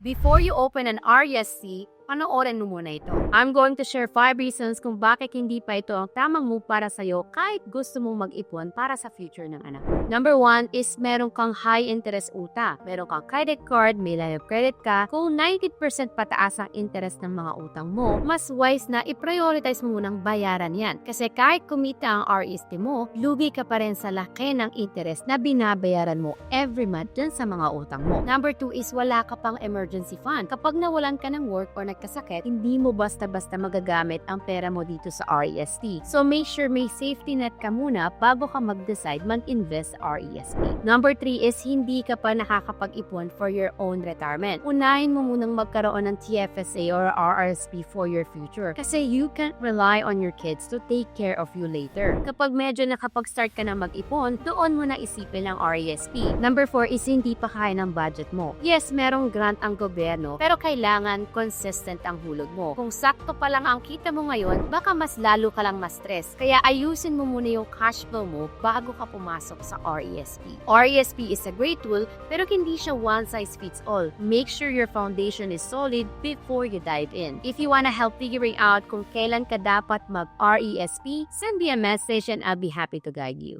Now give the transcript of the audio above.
Before you open an RESP, panoorin mo muna ito. I'm going to share 5 reasons kung bakit hindi pa ito ang tamang move para sa'yo kahit gusto mong mag-ipon para sa future ng anak. Number 1 is meron kang high interest utang. Meron kang credit card, may line of credit ka. Kung 90% pataas ang interest ng mga utang mo, mas wise na i-prioritize mo munang bayaran yan. Kasi kahit kumita ang RESP mo, lugi ka pa rin sa laki ng interest na binabayaran mo every month dyan sa mga utang mo. Number 2 is wala ka pang emergency fund. Kapag nawalan ka ng work or nagkasakit, hindi mo basta-basta magagamit ang pera mo dito sa RESP. So make sure may safety net ka muna bago ka mag-decide mag-invest sa RESP. Number 3 is hindi ka pa nakakapag-ipon for your own retirement. Unahin mo munang magkaroon ng TFSA or RRSP for your future. Kasi you can't rely on your kids to take care of you later. Kapag medyo nakapag-start ka na mag-ipon, doon mo na isipin ang RESP. Number 4 is hindi pa kaya ng budget mo. Yes, merong grant ang gobyerno, pero kailangan consistent ang hulog mo. Kung sakto pa lang ang kita mo ngayon, baka mas lalo ka lang ma-stress. Kaya ayusin mo muna yung cash flow mo bago ka pumasok sa RESP. RESP is a great tool, pero hindi siya one size fits all. Make sure your foundation is solid before you dive in. If you wanna help figuring out kung kailan ka dapat mag-RESP, send me a message and I'll be happy to guide you.